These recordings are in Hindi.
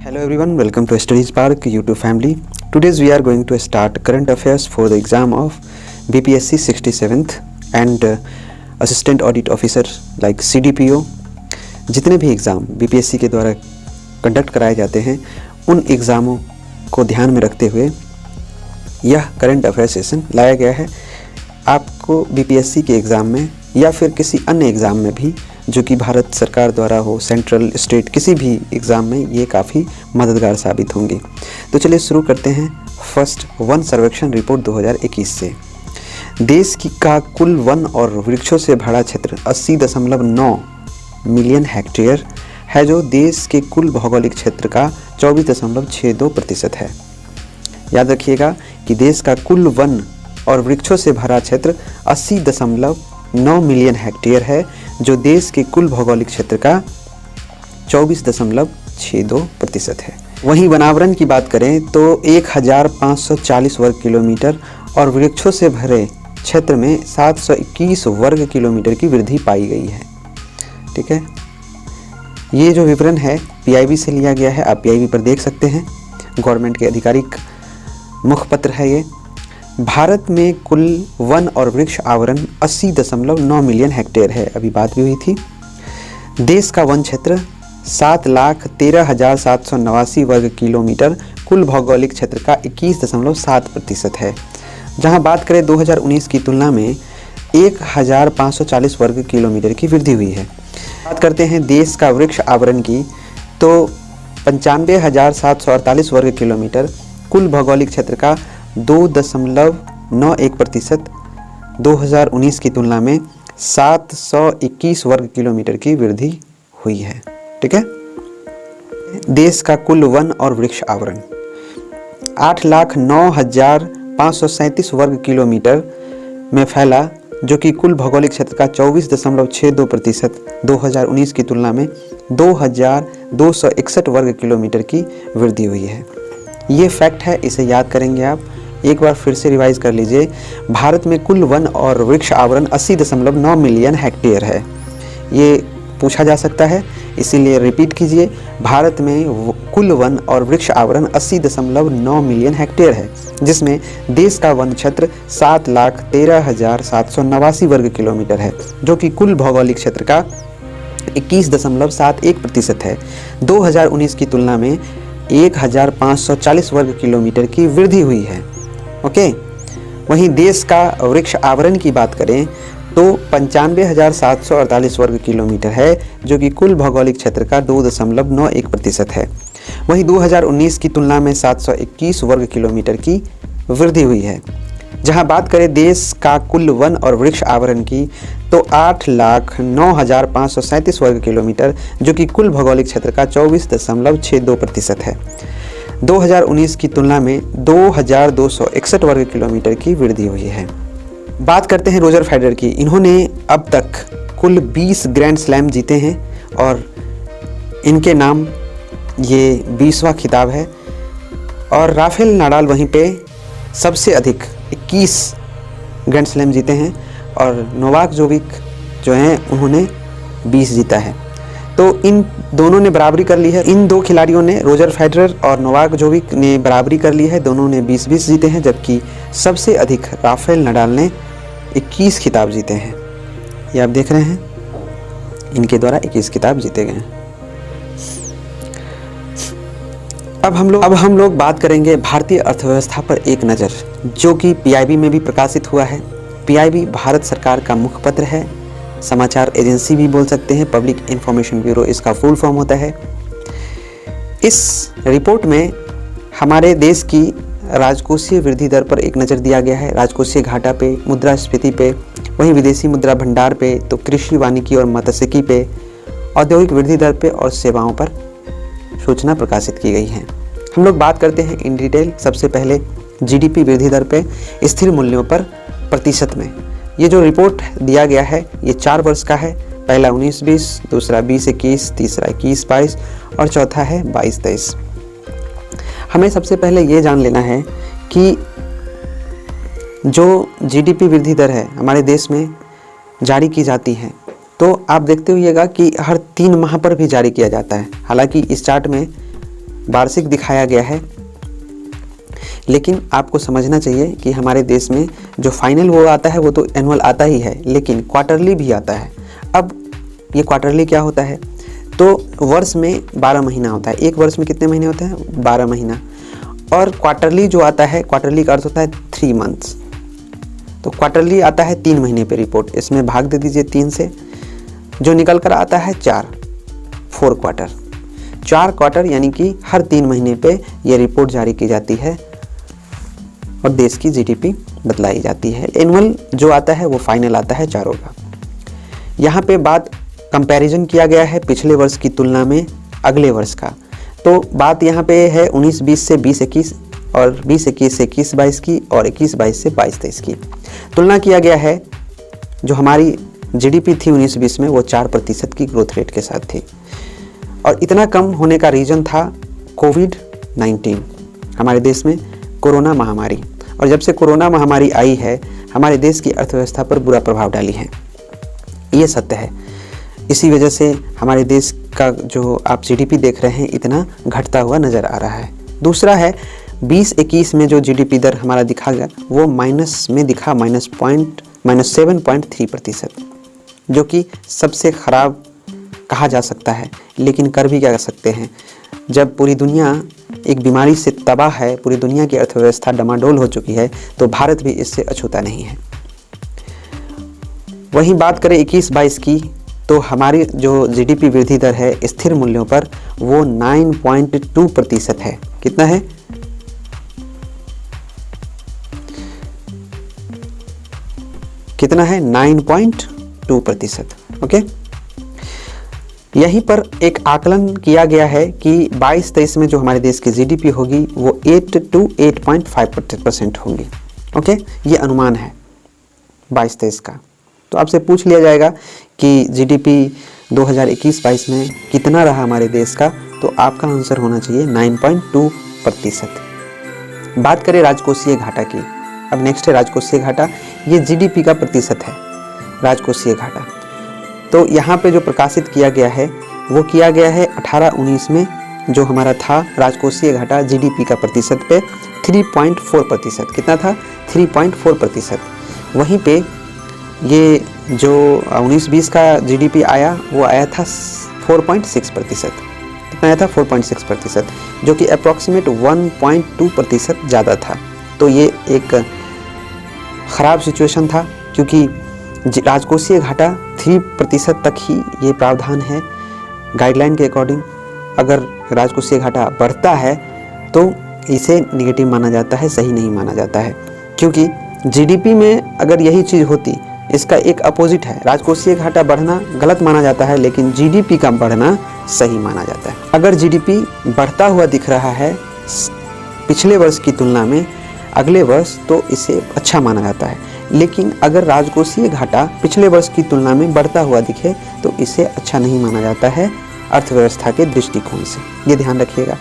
Hello everyone, welcome to Study Spark YouTube family. Today we are going to start current affairs for the exam of BPSC 67th and Assistant Audit Officer like CDPO. जितने भी एग्ज़ाम BPSC के द्वारा कंडक्ट कराए जाते हैं उन एग्ज़ामों को ध्यान में रखते हुए यह करंट अफेयर सेशन लाया गया है। आपको BPSC के एग्ज़ाम में या फिर किसी अन्य एग्ज़ाम में भी जो कि भारत सरकार द्वारा हो, सेंट्रल, स्टेट, किसी भी एग्ज़ाम में ये काफ़ी मददगार साबित होंगे। तो चलिए शुरू करते हैं फर्स्ट वन सर्वेक्षण रिपोर्ट 2021 से। देश का कुल वन और वृक्षों से भरा क्षेत्र 80.9 मिलियन हेक्टेयर है, जो देश के कुल भौगोलिक क्षेत्र का 24.62% है। याद रखिएगा कि देश का कुल वन और वृक्षों से भरा क्षेत्र 80.9 मिलियन हेक्टेयर है, जो देश के कुल भौगोलिक क्षेत्र का 24.62% है। वहीं वनावरण की बात करें तो 1540 वर्ग किलोमीटर और वृक्षों से भरे क्षेत्र में 721 वर्ग किलोमीटर की वृद्धि पाई गई है। ठीक है, ये जो विवरण है PIB से लिया गया है, आप PIB पर देख सकते हैं। गवर्नमेंट के आधिकारिक मुखपत्र है ये। भारत में कुल वन और वृक्ष आवरण 80.9 मिलियन हेक्टेयर है, अभी बात भी हुई थी। देश का वन क्षेत्र 7,13,789 वर्ग किलोमीटर कुल भौगोलिक क्षेत्र का 21.7% है। जहां बात करें 2019 की तुलना में 1,540 वर्ग किलोमीटर की वृद्धि हुई है। बात करते हैं देश का वृक्ष आवरण की तो 95,748 वर्ग किलोमीटर कुल भौगोलिक क्षेत्र का 2.91%, 2019 की तुलना में 721 वर्ग किलोमीटर की वृद्धि हुई है। ठीक है, देश का कुल वन और वृक्ष आवरण 8,09,537 वर्ग किलोमीटर में फैला, जो कि कुल भौगोलिक क्षेत्र का 24.62%, 2019 की तुलना में 2,261 वर्ग किलोमीटर की वृद्धि हुई है। ये फैक्ट है, इसे याद करेंगे आप। एक बार फिर से रिवाइज कर लीजिए। भारत में कुल वन और वृक्ष आवरण 80.9 मिलियन हेक्टेयर है। ये पूछा जा सकता है, इसीलिए रिपीट कीजिए। भारत में कुल वन और वृक्ष आवरण 80.9 मिलियन हेक्टेयर है, जिसमें देश का वन क्षेत्र 7,13,789 वर्ग किलोमीटर है, जो कि कुल भौगोलिक क्षेत्र का 21.71% है। 2019 की तुलना में 1,540 वर्ग किलोमीटर की वृद्धि हुई है। ओके, वहीं देश का वृक्ष आवरण की बात करें तो 95,748 वर्ग किलोमीटर है, जो कि कुल भौगोलिक क्षेत्र का 2.91% है। वहीं 2019 की तुलना में 721 वर्ग किलोमीटर की वृद्धि हुई है। जहां बात करें देश का कुल वन और वृक्ष आवरण की तो 8,09,537 वर्ग किलोमीटर, जो कि कुल भौगोलिक क्षेत्र का 24.62% है। 2019 की तुलना में 2,261 वर्ग किलोमीटर की वृद्धि हुई है। बात करते हैं रोजर फेडरर की। इन्होंने अब तक कुल 20 ग्रैंड स्लैम जीते हैं और इनके नाम ये 20वां खिताब है। और राफेल नाडाल वहीं पे सबसे अधिक 21 ग्रैंड स्लैम जीते हैं और नोवाक जोकोविच जो हैं उन्होंने 20 जीता है। तो इन दोनों ने बराबरी कर ली है। इन दो खिलाड़ियों ने, रोजर फेडरर और नोवाक जोकोविच ने बराबरी कर ली है। दोनों ने 20-20 जीते हैं, जबकि सबसे अधिक राफेल नाडाल ने 21 खिताब जीते हैं। ये आप देख रहे हैं, इनके द्वारा 21 खिताब जीते गए हैं। अब हम लोग बात करेंगे भारतीय अर्थव्यवस्था पर एक नज़र, जो कि PIB में भी प्रकाशित हुआ है। PIB भारत सरकार का मुखपत्र है, समाचार एजेंसी भी बोल सकते हैं, पब्लिक इंफॉर्मेशन ब्यूरो इसका फुल फॉर्म होता है। इस रिपोर्ट में हमारे देश की राजकोषीय वृद्धि दर पर एक नज़र दिया गया है, राजकोषीय घाटा पे, मुद्रास्फीति पे, वहीं विदेशी मुद्रा भंडार पे, तो कृषि, वानिकी और मत्स्यिकी पे, औद्योगिक वृद्धि दर पे और सेवाओं पर सूचना प्रकाशित की गई है। हम लोग बात करते हैं इन डिटेल। सबसे पहले GDP वृद्धि दर पे स्थिर मूल्यों पर प्रतिशत में। ये जो रिपोर्ट दिया गया है ये 4 वर्ष का है। पहला 19-20, दूसरा 20-21, तीसरा 21-22 और चौथा है 22-23। हमें सबसे पहले ये जान लेना है कि जो GDP वृद्धि दर है हमारे देश में जारी की जाती है, तो आप देखते होइएगा कि हर 3 माह पर भी जारी किया जाता है। हालांकि इस चार्ट में वार्षिक दिखाया गया है, लेकिन आपको समझना चाहिए कि हमारे देश में जो फाइनल वो आता है वो तो एनुअल आता ही है, लेकिन क्वार्टरली भी आता है। अब ये क्वार्टरली क्या होता है, तो वर्ष में 12 महीना होता है। एक वर्ष में कितने महीने होते हैं, 12 महीना। और क्वार्टरली जो आता है, क्वार्टरली का अर्थ होता है 3 मंथ्स। तो क्वार्टरली आता है 3 महीने पे रिपोर्ट, इसमें भाग दे दीजिए 3 से, जो निकल कर आता है 4 क्वार्टर। 4 क्वार्टर यानी कि हर 3 महीने पे ये रिपोर्ट जारी की जाती है और देश की जीडीपी बतलाई जाती है। एनुअल जो आता है वो फाइनल आता है चारों का। यहाँ पे बात कंपैरिजन किया गया है पिछले वर्ष की तुलना में अगले वर्ष का। तो बात यहाँ पे है 19-20 से 20-21 और 20-21 से 21-22 की और 21-22 से 22-23 की तुलना किया गया है। जो हमारी जीडीपी थी 19-20 में वो 4% की ग्रोथ रेट के साथ थी, और इतना कम होने का रीज़न था कोविड-19, हमारे देश में कोरोना महामारी। और जब से कोरोना महामारी आई है हमारे देश की अर्थव्यवस्था पर बुरा प्रभाव डाली है, ये सत्य है। इसी वजह से हमारे देश का जो आप जीडीपी देख रहे हैं इतना घटता हुआ नज़र आ रहा है। दूसरा है 20-21 में जो जीडीपी दर हमारा दिखा गया वो माइनस में दिखा, -7.3%, जो कि सबसे ख़राब कहा जा सकता है। लेकिन कर भी क्या कर सकते हैं, जब पूरी दुनिया एक बीमारी से तबाह है, पूरी दुनिया की अर्थव्यवस्था डमाडोल हो चुकी है, तो भारत भी इससे अछूता नहीं है। वहीं बात करें 21-22 की, तो हमारी जो जीडीपी वृद्धि दर है स्थिर मूल्यों पर वो 9.2% है। कितना है, कितना है, 9.2%। ओके, यहीं पर एक आकलन किया गया है कि 22-23 में जो हमारे देश की जीडीपी होगी वो 8 to 8.5% होगी। ओके, ये अनुमान है 22-23 का। तो आपसे पूछ लिया जाएगा कि जीडीपी 2021-22 में कितना रहा हमारे देश का, तो आपका आंसर होना चाहिए 9.2%। बात करें राजकोषीय घाटा की। अब नेक्स्ट है राजकोषीय घाटा। ये जीडीपी का प्रतिशत है राजकोषीय घाटा। तो यहाँ पे जो प्रकाशित किया गया है वो किया गया है 18-19 में, जो हमारा था राजकोषीय घाटा जीडीपी का प्रतिशत पे 3.4%। कितना था, 3.4%। वहीं पे ये जो 19-20 का जीडीपी आया वो आया था 4.6%। कितना आया था, 4.6%, जो कि अप्रॉक्सीमेट 1.2% ज़्यादा था। तो ये एक ख़राब सिचुएशन था, क्योंकि राजकोषीय घाटा 3% तक ही ये प्रावधान है गाइडलाइन के अकॉर्डिंग। अगर राजकोषीय घाटा बढ़ता है तो इसे नेगेटिव माना जाता है, सही नहीं माना जाता है। क्योंकि जीडीपी में अगर यही चीज़ होती, इसका एक अपोजिट है, राजकोषीय घाटा बढ़ना गलत माना जाता है लेकिन जीडीपी का बढ़ना सही माना जाता है। अगर जीडीपी बढ़ता हुआ दिख रहा है पिछले वर्ष की तुलना में अगले वर्ष, तो इसे अच्छा माना जाता है। लेकिन अगर राजकोषीय घाटा पिछले वर्ष की तुलना में बढ़ता हुआ दिखे तो इसे अच्छा नहीं माना जाता है अर्थव्यवस्था के दृष्टिकोण से, ये ध्यान रखिएगा।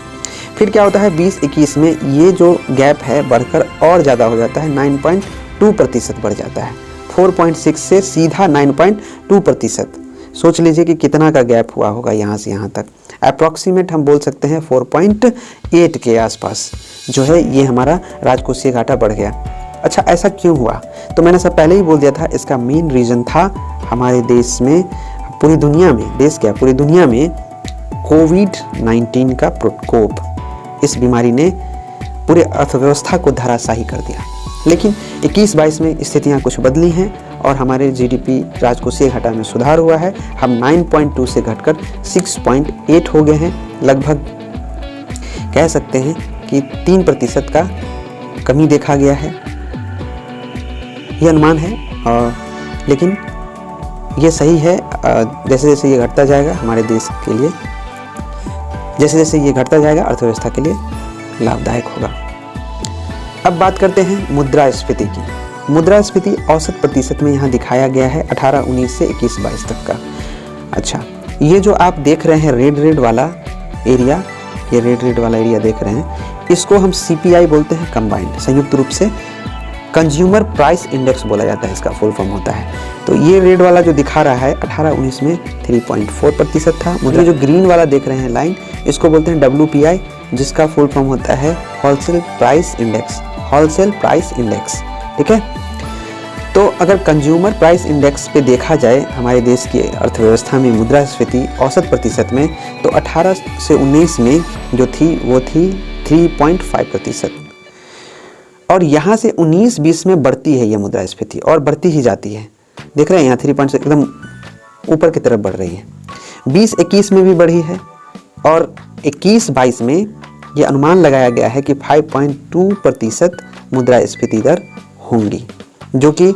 फिर क्या होता है 20-21 में ये जो गैप है बढ़कर और ज़्यादा हो जाता है, 9.2% बढ़ जाता है। 4.6 से सीधा 9.2%। सोच लीजिए कि कितना का गैप हुआ होगा यहाँ से यहाँ तक। अप्रॉक्सीमेट हम बोल सकते हैं 4.8 के आसपास जो है ये हमारा राजकोषीय घाटा बढ़ गया। अच्छा, ऐसा क्यों हुआ? तो मैंने सब पहले ही बोल दिया था, इसका मेन रीज़न था हमारे देश में, पूरी दुनिया में, देश क्या पूरी दुनिया में कोविड-19 का प्रकोप। इस बीमारी ने पूरे अर्थव्यवस्था को धराशायी कर दिया। लेकिन 21-22 में स्थितियां कुछ बदली हैं और हमारे जीडीपी राजकोषीय घाटा में सुधार हुआ है। हम 9.2 से घटकर 6.8 हो गए हैं। लगभग कह सकते हैं कि 3% का कमी देखा गया है, ये अनुमान है। लेकिन ये सही है। जैसे जैसे ये घटता जाएगा हमारे देश के लिए, जैसे जैसे ये घटता जाएगा अर्थव्यवस्था के लिए लाभदायक होगा। अब बात करते हैं मुद्रास्फीति की। मुद्रास्फीति औसत प्रतिशत में यहाँ दिखाया गया है 18-19 से 21-22 तक का। अच्छा, ये जो आप देख रहे हैं रेड वाला एरिया, ये रेड वाला एरिया देख रहे हैं, इसको हम CPI बोलते हैं, कंबाइंड, संयुक्त रूप से कंज्यूमर प्राइस इंडेक्स बोला जाता है, इसका फुल फॉर्म होता है। तो ये रेड वाला जो दिखा रहा है 18-19 में 3.4% था। मुद्रा जो ग्रीन वाला देख रहे हैं लाइन, इसको बोलते हैं WPI, जिसका फुल फॉर्म होता है wholesale price index, wholesale price index. ठीक है, तो अगर कंज्यूमर प्राइस इंडेक्स पे देखा जाए हमारे देश की अर्थव्यवस्था में मुद्रास्फीति औसत प्रतिशत में, तो 18 से 19 में जो थी वो थी 3.5%, और यहाँ से 19-20 में बढ़ती है ये मुद्रास्फीति और बढ़ती ही जाती है। देख रहे हैं यहाँ 3.6 एकदम ऊपर की तरफ बढ़ रही है। 20-21 में भी बढ़ी है और 21-22 में ये अनुमान लगाया गया है कि 5.2% मुद्रास्फीति दर होंगी, जो कि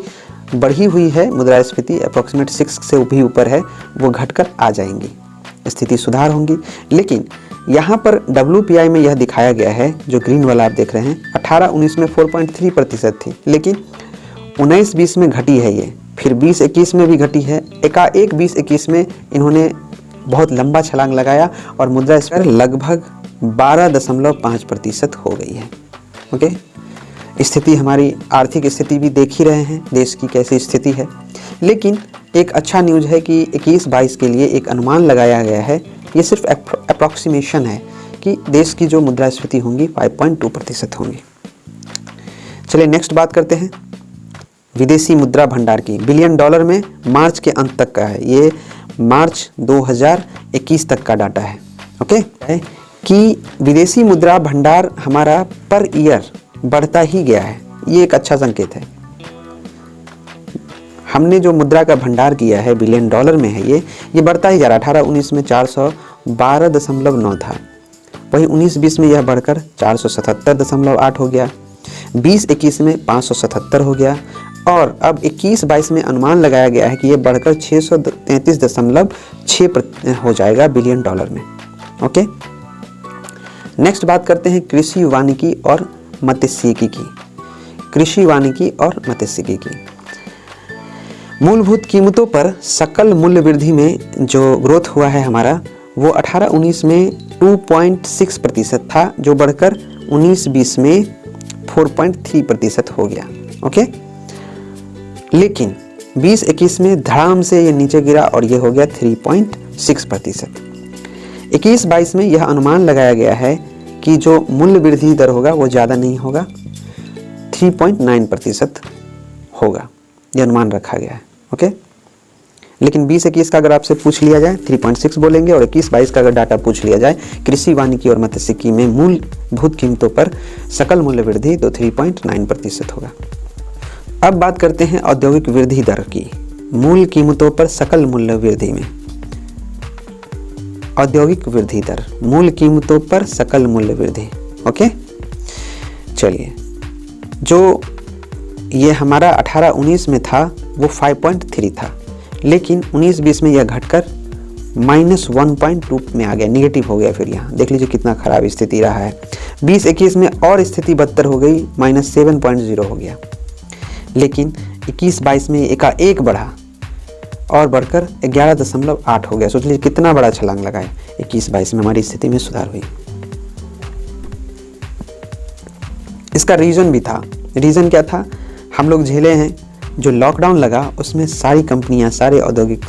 बढ़ी हुई है मुद्रास्फीति अप्रॉक्सीमेट 6 से भी ऊपर है, वो घटकर आ जाएंगी, स्थिति सुधार होंगी। लेकिन यहाँ पर WPI में यह दिखाया गया है, जो ग्रीन वाला आप देख रहे हैं, 18-19 में 4.3% थी, लेकिन 19-20 में घटी है ये, फिर 20-21 में भी घटी है, एकाएक 20-21 में इन्होंने बहुत लंबा छलांग लगाया और मुद्रास्फीति लगभग 12.5% हो गई है। ओके, स्थिति हमारी आर्थिक स्थिति भी देख ही रहे हैं देश की कैसी स्थिति है। लेकिन एक अच्छा न्यूज़ है कि 21-22 के लिए एक अनुमान लगाया गया है, ये सिर्फ अप्रॉक्सीमेशन है कि देश की जो मुद्रास्फीति होंगी 5.2% होंगी। चलिए नेक्स्ट बात करते हैं विदेशी मुद्रा भंडार की। बिलियन डॉलर में मार्च के अंत तक का है, ये मार्च 2021 तक का डाटा है। ओके, कि विदेशी मुद्रा भंडार हमारा पर ईयर बढ़ता ही गया है, ये एक अच्छा संकेत है। हमने जो मुद्रा का भंडार किया है बिलियन डॉलर में है, ये बढ़ता ही जा रहा है। 18-19 में 412.9 था, वही 19-20 में यह बढ़कर 477.8 हो गया, 20-21 में 577 हो गया, और अब 21-22 में अनुमान लगाया गया है कि ये बढ़कर 633.6 हो जाएगा बिलियन डॉलर में। ओके, नेक्स्ट बात करते हैं कृषि वानिकी और मत्स्यिकी की। कृषि वानिकी और मत्स्यिकी की मूलभूत कीमतों पर सकल मूल्य वृद्धि में जो ग्रोथ हुआ है हमारा, वो 18-19 में 2.6% था, जो बढ़कर 19-20 में 4.3% हो गया। ओके, लेकिन 20-21 में धड़ाम से ये नीचे गिरा और ये हो गया 3.6%। 21-22 में यह अनुमान लगाया गया है कि जो मूल्य वृद्धि दर होगा वो ज़्यादा नहीं होगा, 3.9% होगा, यह अनुमान रखा गया है। ओके, लेकिन 20-21 का अगर आपसे पूछ लिया जाए 3.6 बोलेंगे, और 21-22 का अगर डाटा पूछ लिया जाए कृषि वानिकी और मत्स्यिकी में मूलभूत कीमतों पर सकल मूल्य वृद्धि तो 3.9% होगा। अब बात करते हैं औद्योगिक वृद्धि दर की। मूल कीमतों पर सकल मूल्य वृद्धि में औद्योगिक वृद्धि दर, मूल कीमतों पर सकल मूल्य वृद्धि। ओके, चलिए, जो ये हमारा 18-19 में था वो 5.3 था, लेकिन 19-20 में यह घटकर -1.2 में आ गया, निगेटिव हो गया। फिर यहाँ देख लीजिए कितना खराब स्थिति रहा है। 20-21 में और स्थिति बदतर हो गई, -7.0 हो गया, लेकिन 21-22 में एकाएक बढ़ा और बढ़कर 11.8 हो गया। सोच लीजिए कितना बड़ा छलांग लगा है। 21-22 में हमारी स्थिति में सुधार हुई। इसका रीजन भी था। रीजन क्या था? हम लोग झेले हैं, जो लॉकडाउन लगा उसमें सारी कंपनियां, सारे औद्योगिक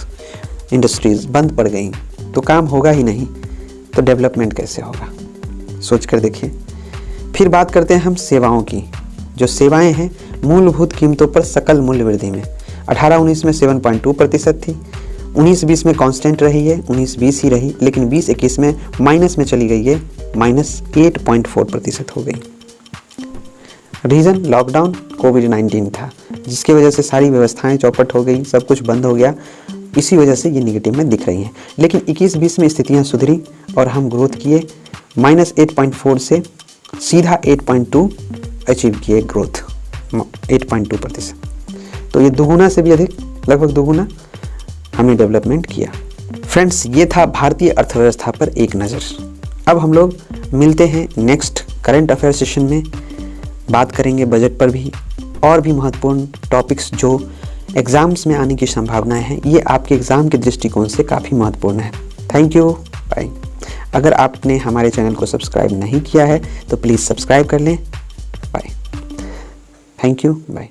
इंडस्ट्रीज बंद पड़ गई, तो काम होगा ही नहीं, तो डेवलपमेंट कैसे होगा, सोच कर देखिए। फिर बात करते हैं हम सेवाओं की। जो सेवाएं हैं मूलभूत कीमतों पर सकल मूल्य वृद्धि में 18-19 में 7.2% थी, 19-20 में कांस्टेंट रही है, 19-20 ही रही, लेकिन 20-21 में माइनस में चली गई है, -8.4% हो गई। रीज़न लॉकडाउन, कोविड-19 था, जिसकी वजह से सारी व्यवस्थाएं चौपट हो गई, सब कुछ बंद हो गया, इसी वजह से ये निगेटिव में दिख रही हैं। लेकिन 21-20 में स्थितियां सुधरी और हम ग्रोथ किए, -8.4 से सीधा 8.2 अचीव किए, ग्रोथ 8.2%। तो ये दोगुना से भी अधिक, लगभग दोगुना हमने डेवलपमेंट किया। फ्रेंड्स, ये था भारतीय अर्थव्यवस्था पर एक नज़र। अब हम लोग मिलते हैं नेक्स्ट करंट अफेयर सेशन में, बात करेंगे बजट पर भी और भी महत्वपूर्ण टॉपिक्स जो एग्ज़ाम्स में आने की संभावनाएं हैं। ये आपके एग्ज़ाम के दृष्टिकोण से काफ़ी महत्वपूर्ण है। Thank you, bye. अगर आपने हमारे चैनल को सब्सक्राइब नहीं किया है तो प्लीज़ सब्सक्राइब कर लें। Bye, thank you, bye.